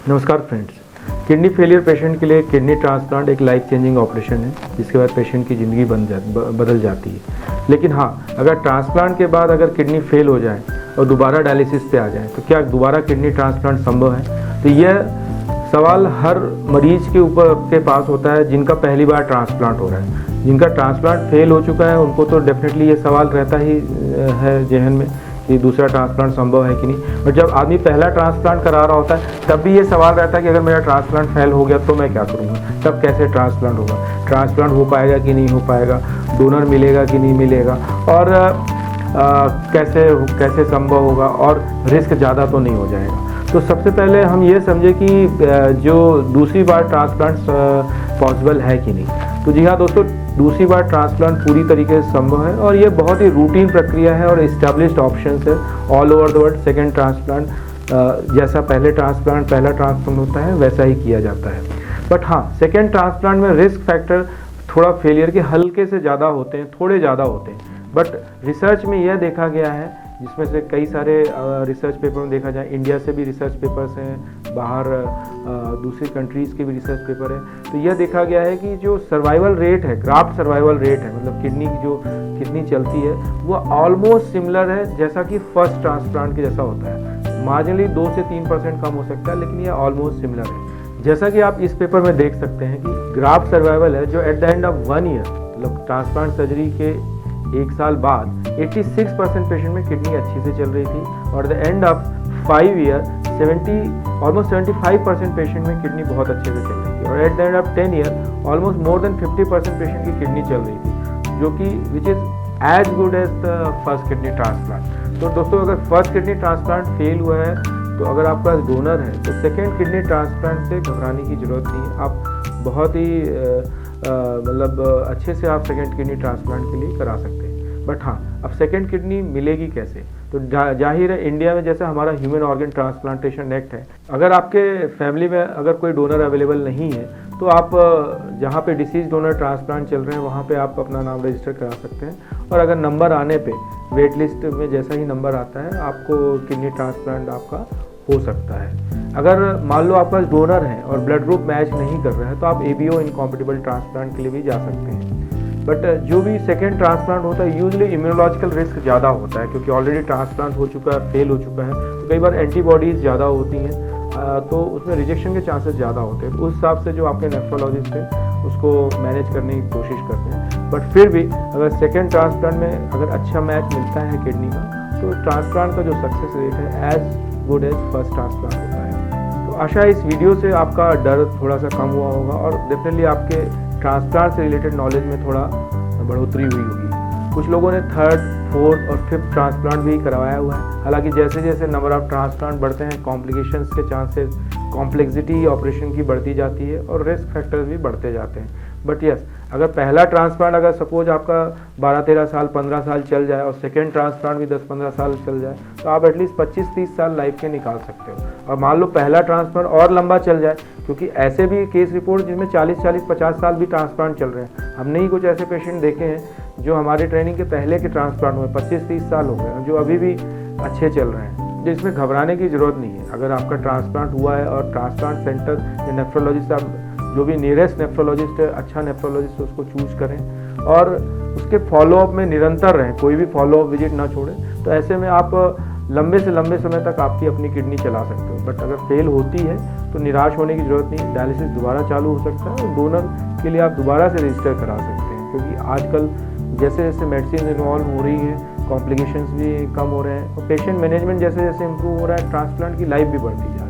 नमस्कार friends. Kidney failure patient के लिए किडनी ट्रांसप्लांट एक लाइफ चेंजिंग ऑपरेशन है, जिसके बाद पेशेंट की ज़िंदगी बदल जाती है। लेकिन हाँ, अगर ट्रांसप्लांट के बाद अगर किडनी फेल हो जाए और दोबारा डायलिसिस पे आ जाए तो क्या दोबारा किडनी ट्रांसप्लांट संभव है? तो यह सवाल हर मरीज के पास होता है जिनका पहली बार ट्रांसप्लांट हो रहा है। जिनका ट्रांसप्लांट फेल हो चुका है उनको तो डेफिनेटली ये सवाल रहता ही है जहन में कि दूसरा ट्रांसप्लांट संभव है कि नहीं। और जब आदमी पहला ट्रांसप्लांट करा रहा होता है तब भी ये सवाल रहता है कि अगर मेरा ट्रांसप्लांट फेल हो गया तो मैं क्या करूँगा, तब कैसे ट्रांसप्लांट होगा, ट्रांसप्लांट हो पाएगा कि नहीं हो पाएगा, डोनर मिलेगा कि नहीं मिलेगा, और कैसे संभव होगा, और रिस्क ज़्यादा तो नहीं हो जाएगा। तो सबसे पहले हम ये समझे कि जो दूसरी बार ट्रांसप्लांट पॉसिबल है कि नहीं। तो जी हाँ दोस्तों, दूसरी बार ट्रांसप्लांट पूरी तरीके से संभव है और ये बहुत ही रूटीन प्रक्रिया है और इस्टेब्लिश्ड ऑप्शंस है all over the world. Second transplant जैसा पहला ट्रांसप्लांट होता है वैसा ही किया जाता है। बट हाँ, सेकेंड ट्रांसप्लांट में रिस्क फैक्टर थोड़ा फेलियर के हल्के से ज़्यादा होते हैं, थोड़े ज़्यादा होते हैं। बट रिसर्च में यह देखा गया है, जिसमें से कई सारे रिसर्च पेपर में देखा जाए, इंडिया से भी रिसर्च पेपर्स हैं, बाहर दूसरी कंट्रीज़ के भी रिसर्च पेपर हैं, तो यह देखा गया है कि जो सर्वाइवल रेट है, ग्राफ्ट सर्वाइवल रेट है, मतलब किडनी चलती है, वो ऑलमोस्ट सिमिलर है जैसा कि फर्स्ट ट्रांसप्लांट के जैसा होता है। मार्जिनली 2 से 3% कम हो सकता है, लेकिन यह ऑलमोस्ट सिमिलर है। जैसा कि आप इस पेपर में देख सकते हैं कि ग्राफ्ट सर्वाइवल है जो eight the end of 1 year, मतलब ट्रांसप्लांट सर्जरी के 1 साल बाद 86% पेशेंट में किडनी अच्छी से चल रही थी, और the end of 5 year almost 75% patient में किडनी बहुत अच्छे से चल रही थी, और at the end of 10 year almost more than 50% patient की किडनी चल रही थी, जो कि which is as good as the first kidney transplant. तो दोस्तों, अगर फर्स्ट किडनी ट्रांसप्लांट फेल हुआ है तो अगर आपका डोनर है तो सेकेंड किडनी ट्रांसप्लांट से घबराने की ज़रूरत नहीं है। आप बहुत ही मतलब अच्छे से आप सेकेंड किडनी ट्रांसप्लांट के लिए करा सकते हैं। बट हाँ, अब सेकेंड किडनी मिलेगी कैसे? तो जाहिर है, इंडिया में जैसा हमारा ह्यूमन ऑर्गन ट्रांसप्लांटेशन एक्ट है, अगर आपके फैमिली में अगर कोई डोनर अवेलेबल नहीं है तो आप जहाँ पे डिसीज डोनर ट्रांसप्लांट चल रहे हैं वहाँ पे आप अपना नाम रजिस्टर करा सकते हैं, और अगर नंबर आने पे वेट लिस्ट में जैसा ही नंबर आता है आपको किडनी ट्रांसप्लांट आपका हो सकता है। अगर मान लो आपका डोनर है और ब्लड ग्रुप मैच नहीं कर रहा है तो आप ABO इनकॉम्पेटिबल ट्रांसप्लांट के लिए भी जा सकते हैं। बट जो भी सेकेंड ट्रांसप्लांट होता है यूजुअली इम्यूनोलॉजिकल रिस्क ज़्यादा होता है, क्योंकि ऑलरेडी ट्रांसप्लांट हो चुका है, फेल हो चुका है, तो कई बार एंटीबॉडीज़ ज़्यादा होती हैं, तो उसमें रिजेक्शन के चांसेस ज़्यादा होते हैं। तो उस हिसाब से जो आपके नेफ्रोलॉजिस्ट हैं उसको मैनेज करने की कोशिश करते हैं। बट फिर भी अगर सेकेंड ट्रांसप्लांट में अगर अच्छा मैच मिलता है किडनी का, तो ट्रांसप्लांट का जो सक्सेस रेट है as good as first transplant होता है। तो आशा है इस वीडियो से आपका डर थोड़ा सा कम हुआ होगा और डेफिनेटली आपके ट्रांसप्लांट से रिलेटेड नॉलेज में थोड़ा बढ़ोतरी हुई होगी। कुछ लोगों ने 3rd, 4th और 5th ट्रांसप्लांट भी करवाया हुआ है। हालांकि जैसे जैसे नंबर ऑफ ट्रांसप्लांट बढ़ते हैं, कॉम्प्लिकेशंस के चांसेस, कॉम्प्लेक्सिटी ऑपरेशन की बढ़ती जाती है और रिस्क फैक्टर्स भी बढ़ते जाते हैं। बट यस, अगर पहला ट्रांसप्लांट अगर सपोज आपका 12-13 साल 15 साल चल जाए और सेकेंड ट्रांसप्लांट भी 10-15 साल चल जाए, तो आप एटलीस्ट 25-30 साल लाइफ के निकाल सकते हो। और मान लो पहला ट्रांसप्लांट और लंबा चल जाए, क्योंकि ऐसे भी केस रिपोर्ट जिसमें 40-50 साल भी ट्रांसप्लांट चल रहे हैं। हमने ही कुछ ऐसे पेशेंट देखे हैं जो हमारे ट्रेनिंग के पहले के ट्रांसप्लांट हुए 25-30 साल हो गए, जो अभी भी अच्छे चल रहे हैं। तो इसमें घबराने की ज़रूरत नहीं है। अगर आपका ट्रांसप्लांट हुआ है और ट्रांसप्लांट सेंटर या नेफ्रोलॉजिस्ट, आप जो भी नियरेस्ट नेफ्रोलॉजिस्ट है, अच्छा नेफ्रोलॉजिस्ट उसको चूज करें और उसके फॉलोअप में निरंतर रहें, कोई भी फॉलोअप विजिट ना छोड़ें। तो ऐसे में आप लंबे से लंबे समय तक आपकी अपनी किडनी चला सकते हो। बट अगर फेल होती है तो निराश होने की ज़रूरत नहीं, डायलिसिस दोबारा चालू हो सकता है और डोनर के लिए आप दोबारा से रजिस्टर करा सकते हैं, क्योंकि आजकल जैसे जैसे मेडिसिन इन्वॉल्व हो रही है, कॉम्प्लिकेशंस भी कम हो रहे हैं और पेशेंट मैनेजमेंट जैसे जैसे इम्प्रूव हो रहा है, ट्रांसप्लांट की लाइफ भी बढ़ती जा रही है।